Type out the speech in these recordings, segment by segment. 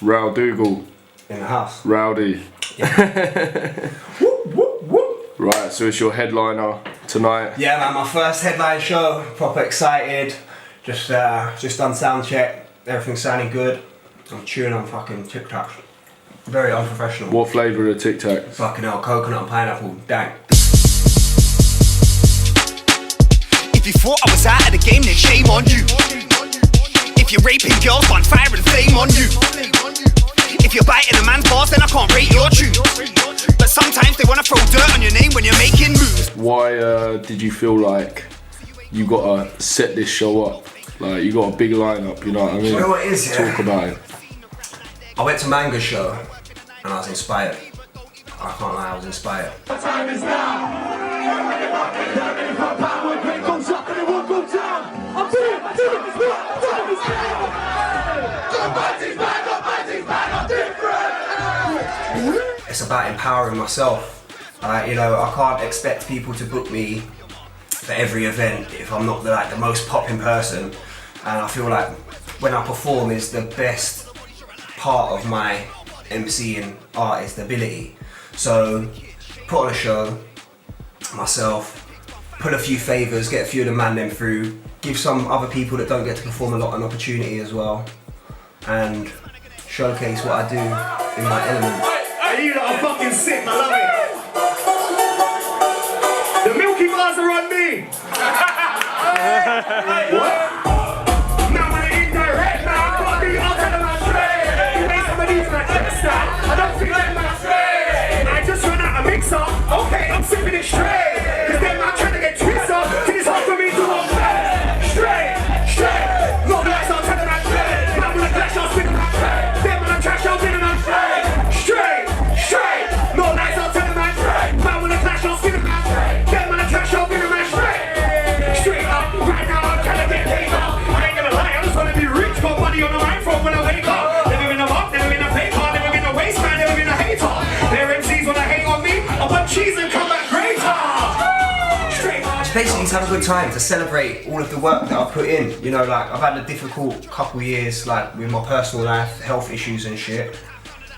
Raoul Dougal. In the house. Rowdy. Yeah. Whoop, whoop, whoop. Right, so it's your headliner tonight. Yeah, man, my first headline show. Proper excited. Just done sound check. Everything's sounding good. I'm chewing on fucking Tic Tacs. Very unprofessional. What flavour are the Tic Tacs? Fucking hell, coconut and pineapple. Dang. If you thought I was out of the game, then shame on you. If you're raping girls, but fire and flame on you. If you're biting a man's balls, then I can't rate your truth. But sometimes they wanna throw dirt on your name when you're making moves. Why did you feel like you gotta set this show up? Like, you got a big lineup, you know what I mean? You know what it is, yeah? Talk about it. I went to Manga's show and I was inspired. I can't lie, I was inspired. The time is now. It's about empowering myself. You know, I can't expect people to book me for every event if I'm not the most popping person. And I feel like when I perform is the best part of my MCing art is the ability. So put on a show myself, pull a few favours, get a few of the man them through, give some other people that don't get to perform a lot an opportunity as well, and showcase what I do in my element. Hey, you lot are fucking sick, I love it. The Milky Bars are on me. What? Now I'm indirect now, but I'll tell them I'm straight. You make some of these like extra. I don't feel like my straight. I just run out a mixer. Okay, I'm sipping it straight. Cause then I'm trying to get twisted. Till it's hard for me to walk straight. No lies, I'll tell them I'm straight. Man, when I clash, I'll spin them straight. Then when I trash, I'll spin them straight. No lies, I'll tell them I'm straight. Man, when I clash, I'll spin them straight. Then when I trash, I'll spin them straight. Straight up, right now I'm trying to get paid up. I ain't gonna lie, I just wanna be rich, got money on the microphone when I wake up. Never been a mob, never been a paper, never been a waste man, never been a hater. Their MCs wanna hate on me, I'll put cheese and come back greater. Straight up. Basically, to have a good time, to celebrate all of the work that I've put in. You know, like, I've had a difficult couple years, like, with my personal life, health issues and shit.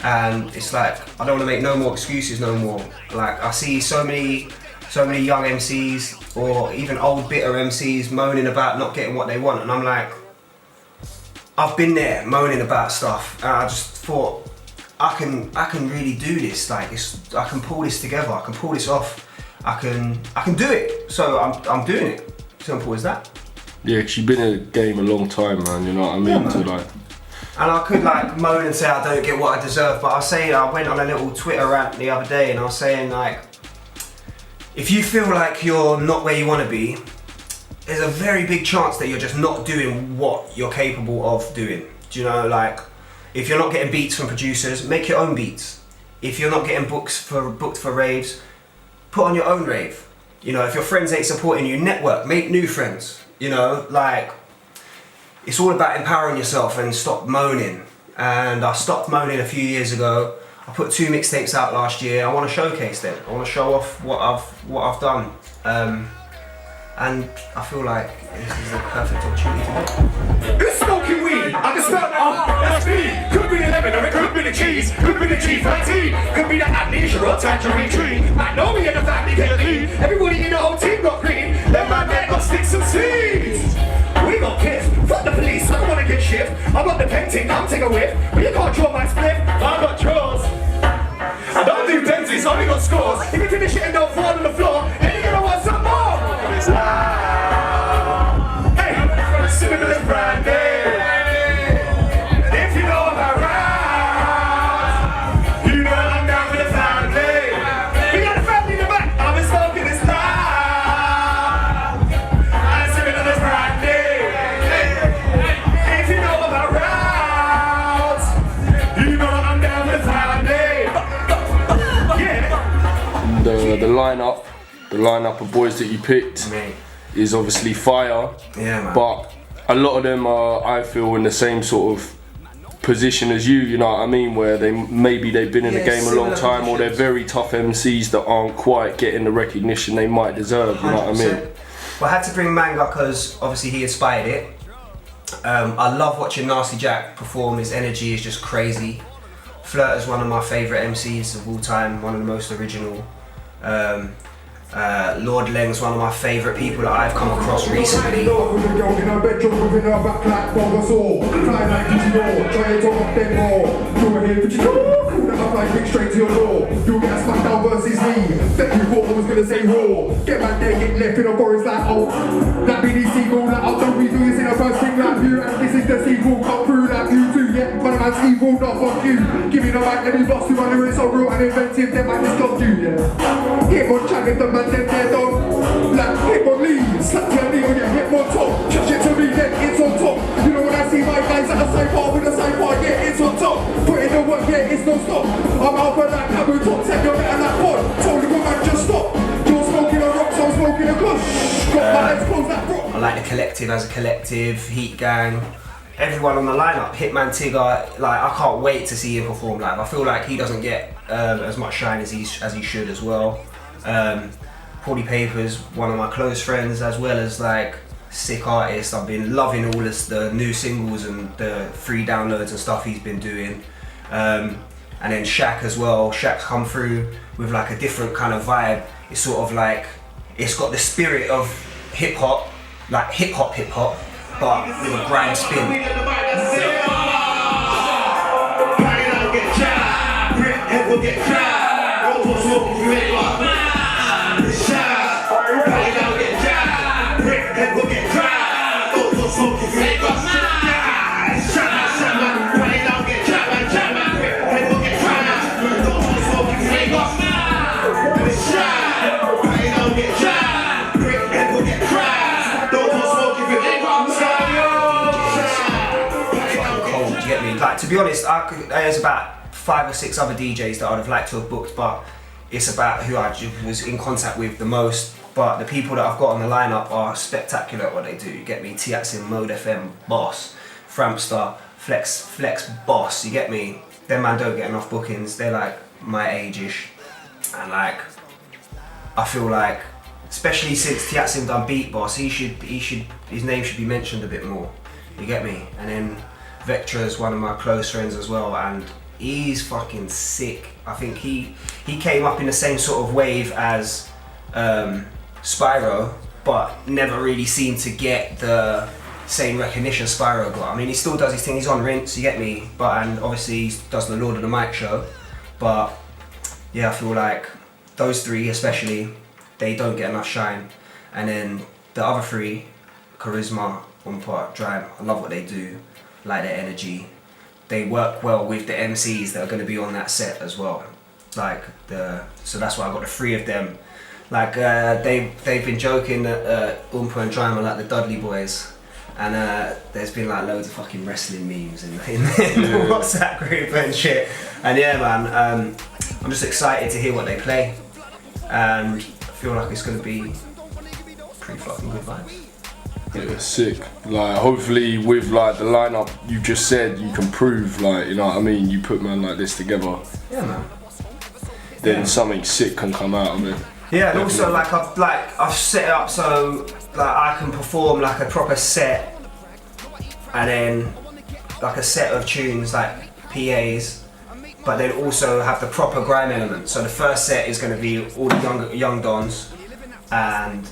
And it's like, I don't want to make no more excuses no more. Like, I see so many young MCs or even old bitter MCs moaning about not getting what they want, and I'm like, I've been there moaning about stuff, and I just thought I can really do this. Like, I can pull this together. I can pull this off. I can do it. So I'm doing it. Simple as that. Yeah, because you've been in the game a long time, man. You know what I mean? Yeah, to like. And I could like moan and say I don't get what I deserve, but I went on a little Twitter rant the other day and I was saying, like, if you feel like you're not where you want to be, there's a very big chance that you're just not doing what you're capable of doing. Do you know, like, if you're not getting beats from producers, make your own beats. If you're not getting booked for raves, put on your own rave. You know, if your friends ain't supporting you, network, make new friends. You know, like, it's all about empowering yourself and stop moaning. And I stopped moaning a few years ago. I put 2 mixtapes out last year. I want to showcase them. I want to show off what I've done. And I feel like this is the perfect opportunity to do it. It's smoking weed, I can smell that, that's me. Could be the lemon or it could be the cheese. Could be the G13, could be the amnesia or tangerine tree. Might know me and the family get clean. Everybody in the whole team got green. Then my man got sticks and seeds. We got kids, fuck the police, I don't wanna get shift. I got the painting, I'll take a whiff. But you can't draw my split, I got drawers. I don't do dentists, only got scores. If you finish it and don't fall on the floor, then you're gonna want some more. Hey, sipping to the brandy. And if you know about rounds, you know I'm down with the family. We got a family in the back, I've been smoking this loud. I'm sipping to this brandy. If you know about rounds, you know I'm down with the family. Yeah. The lineup of boys that you picked is obviously fire. Yeah, man. But a lot of them are, I feel, in the same sort of position as you know what I mean, where they've been in the game a long time, or they're very tough MCs that aren't quite getting the recognition they might deserve, you know what I mean? Well, I had to bring Manga because obviously he inspired it. I love watching Nasty Jack perform. His energy is just crazy. Flirt is one of my favourite MCs of all time, one of the most original. Lord Leng's one of my favourite people that I've come across recently. Like quick straight to your door. You'll get a smackdown versus me. Bet you thought I was gonna say raw. Get back there, get left in a forest like oh. That be the sequel, like I'll don't be doing this in a first thing like you. And this is the sequel, come through like you too. Yeah, but man's evil, not fuck you. Give me the mic, let me bust you. I know it's so real and inventive, then I just got you, yeah. Hit on chat if the man then they're done. Like hit on lead, slap your knee on your hip on top. Chuck it to me, then it's on top. You know when I see my guys at the side bar with the side bar, yeah, it's on top. Put in the work, yeah, it's no stop. I'm out for that cabo top, set your better like pod. Told the woman just stop. You're smoking a rock, so I'm smoking a kush. Got my legs closed like rock. I like the collective as a collective, Heat Gang, everyone on the lineup, Hitman Tigger. Like I can't wait to see him perform live. I feel like he doesn't get as much shine as he should as well. Paulie Paper's one of my close friends, as well as like sick artist. I've been loving all the new singles and the free downloads and stuff he's been doing. And then Shaq as well. Shaq's come through with like a different kind of vibe. It's sort of like, it's got the spirit of hip hop, like hip hop, but with a grime spin. Like, to be honest, there's about 5 or 6 other DJs that I'd have liked to have booked, but it's about who I was in contact with the most. But the people that I've got on the lineup are spectacular at what they do. You get me? Tiatsin, Mode FM, Boss, Framstar, Flex Boss. You get me? Them man don't get enough bookings. They're like my age-ish, and like I feel like, especially since Tiatsin done Beat Boss, his name should be mentioned a bit more. You get me? And then Vectra is one of my close friends as well, and he's fucking sick. I think he came up in the same sort of wave as Spyro, but never really seemed to get the same recognition Spyro got. I mean, he still does his thing, he's on Rinse, you get me? And obviously he does the Lord of the Mic show. But yeah, I feel like those 3 especially, they don't get enough shine. And then the other 3, Charisma, One Part, Drive, I love what they do. Like their energy, they work well with the MCs that are going to be on that set as well. So that's why I got the 3 of them. Like they've been joking that Oompa and Drama like the Dudley Boys, and there's been like loads of fucking wrestling memes in the WhatsApp group and shit. And yeah, man, I'm just excited to hear what they play, and I feel like it's going to be pretty fucking good vibes. Yeah, sick. Like, hopefully with like the lineup you just said, you can prove, like, you know what I mean, you put man like this together. Yeah, man. Then something sick can come out of it. Yeah, and also like I've set it up so like I can perform like a proper set, and then like a set of tunes like PAs, but then also have the proper grime element. So the first set is going to be all the young dons, and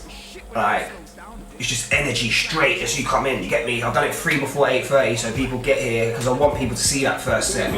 like it's just energy straight as you come in, you get me? I've done it 3 before 8:30 so people get here, because I want people to see that first set.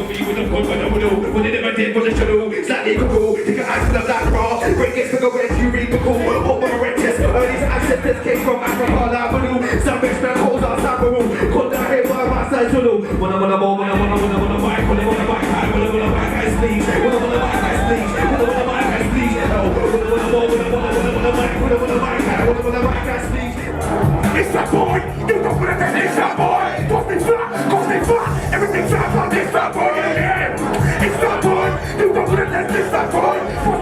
It's that boy, you don't want to it's that boy. Cause they flat, everything's flat, it's that boy, yeah. It's that boy, you don't want to it's that boy. Cause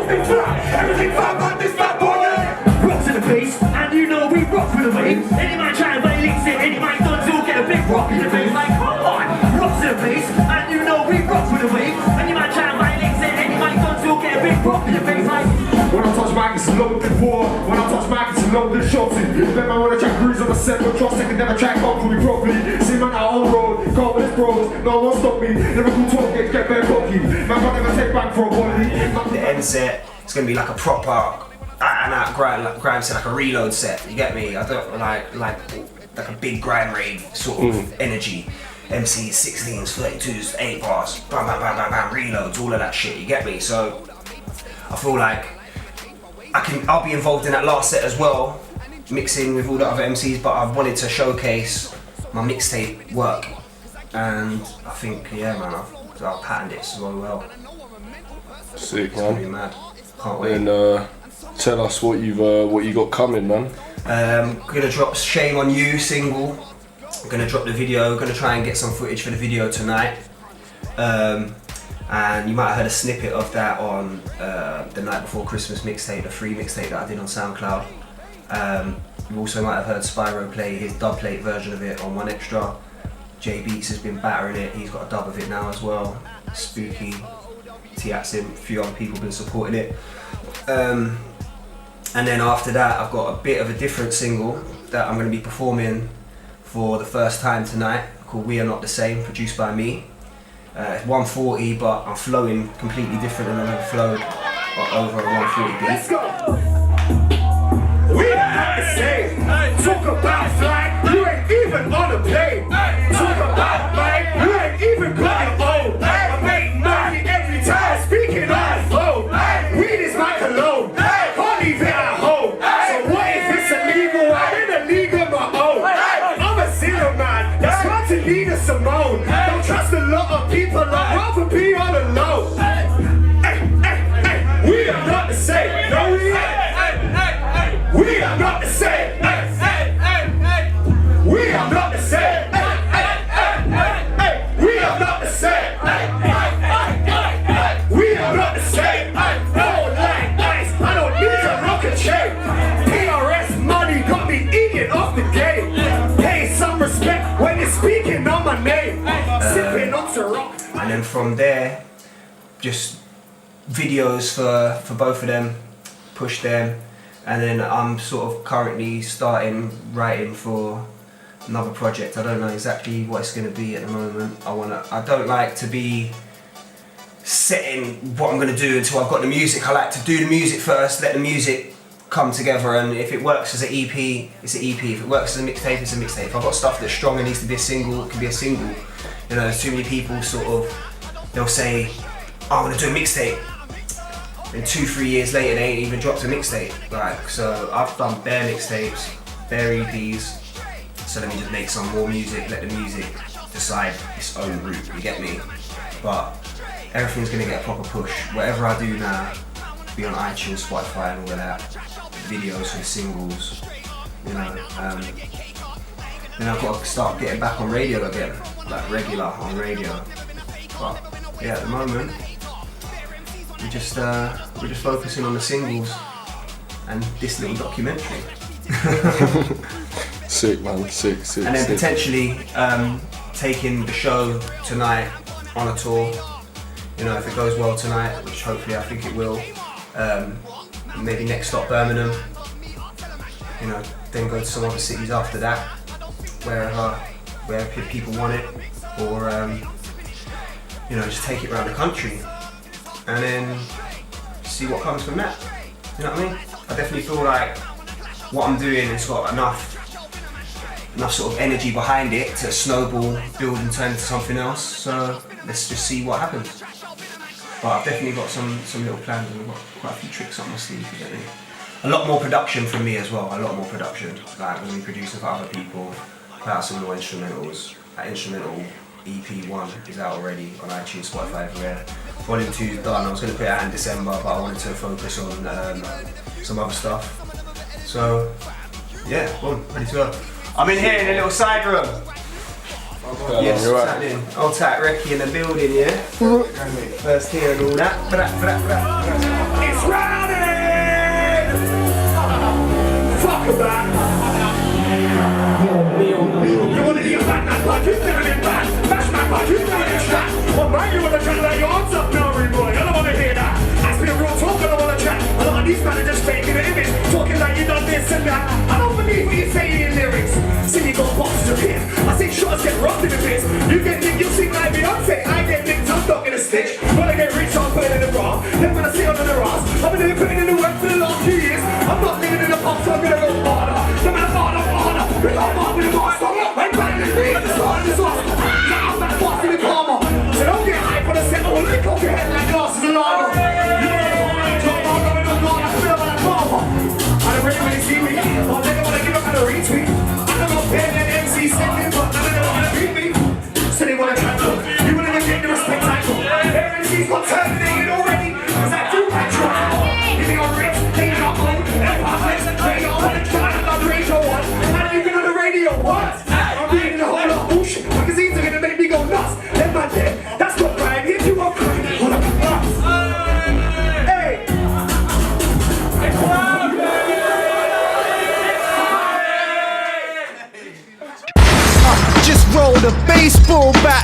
they flat, everything's flat, it's that boy, yeah. Rocks in the face, and you know we rock with the wave. Any man trying to release it, any man done to get a big rock in the face, like come on. Rocks in the face, and you know we rock with the wave. Any man trying to release it, any man done to get a big rock in the face, like. When I touch mic, it's loaded for. When I touch mic, it's loaded shorty. Let me wanna check cruise on the 7 cross, they can never track on for me properly. See man out on road, go with his bros, no one stop me. Lyrical talk, get very cocky. Man can't never take back for a body. The end set, it's gonna be like a proper out grime set, like a reload set. You get me? I don't like a big grime raid sort of energy. MCs, 16s, 32s, 8 bars, bam, bam, bam, bam, bam, reloads, all of that shit. You get me? So I feel like I'll be involved in that last set as well, mixing with all the other MCs. But I've wanted to showcase my mixtape work, and I think yeah, man, I've patterned it so well. Sick, It's gonna be man. mad. Can't wait. And tell us what you got coming, man. Gonna drop Shame on You single. Gonna drop the video. Gonna try and get some footage for the video tonight. And you might have heard a snippet of that on the Night Before Christmas mixtape, the free mixtape that I did on SoundCloud. You also might have heard Spyro play his dub plate version of it on One Extra. J Beats has been battering it. He's got a dub of it now as well. Spooky, Tiatsim, a few other people have been supporting it. And then after that, I've got a bit of a different single that I'm going to be performing for the first time tonight, called We Are Not The Same, produced by me. It's 140, but I'm flowing completely different than I've ever flowed over a 140 beat. Let's go! We are not the same. Talk about flight, you ain't even on a plane. Talk about mic, you ain't even got your own. I make money every time speaking on the phone. Weed is my cologne, can't leave it at home. So what if it's illegal? I'm in a league of my own. I'm a sinner man, that's hard to lead a Simone. Don't trust a lot of people, I'd rather be on the low. We are not the same, no we ain't. We are not the same. We are not the same. We are not the same. We are not the same. Don't like ice. I don't need a rocket chain. PRS money got me eating off the game. Pay some respect when you're speaking on my name. Sipping on Ciroc. And then from there, just videos for both of them, push them. And then I'm sort of currently starting writing for another project. I don't know exactly what it's going to be at the moment. I don't like to be setting what I'm going to do until I've got the music. I like to do the music first, let the music come together, and if it works as an EP, it's an EP. If it works as a mixtape, it's a mixtape. If I've got stuff that's strong and needs to be a single, it can be a single. You know, there's too many people sort of, they'll say, oh, I'm going to do a mixtape. And 2-3 years later, they ain't even dropped a mixtape. Like, so I've done bare mixtapes, bare EPs. So let me just make some more music, let the music decide its own route, you get me? But everything's gonna get a proper push. Whatever I do now, be on iTunes, Spotify and all of that. Videos and singles, you know. Then I've got to start getting back on radio again, like regular on radio. But yeah, at the moment, we're just focusing on the singles and this little documentary. Sick, man, sick. And then potentially taking the show tonight on a tour. You know, if it goes well tonight, which hopefully I think it will. Maybe next stop Birmingham. You know, then go to some other cities after that, where people want it, or you know, just take it around the country. And then see what comes from that. You know what I mean? I definitely feel like what I'm doing has got enough sort of energy behind it to snowball, build and turn into something else. So let's just see what happens. But I've definitely got some little plans, and I've got quite a few tricks up my sleeve, you get me? A lot more production from me as well, a lot more production. Like when we produce with other people, put out some more instrumentals. That instrumental EP1 is out already on iTunes, Spotify, everywhere. Volume 2 is done. I was going to put it out in December, but I wanted to focus on some other stuff. So, yeah, boom, ready to go. I'm in here in a little side room. Yes, you're what's right. happening? Old tight Recce in the building, yeah? First here and all that. It's raining! Fuck about. You wanna be a fat man, but you're still in back. Bash man, but you're still in track. Well, man, you wanna try to lay your arms up now, rude boy. I don't wanna hear that. I speak real talk, I don't wanna chat. A lot of these men are just faking the image, talking like you done this and that. I don't believe what you say in your lyrics.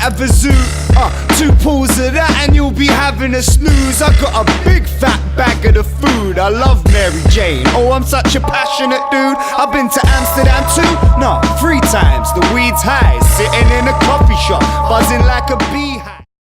a bazoo. 2 pulls of that and you'll be having a snooze. I got a big fat bag of the food. I love Mary Jane. Oh, I'm such a passionate dude. I've been to Amsterdam too. No, 3 times. The weed's high, sitting in a coffee shop, buzzing like a bee.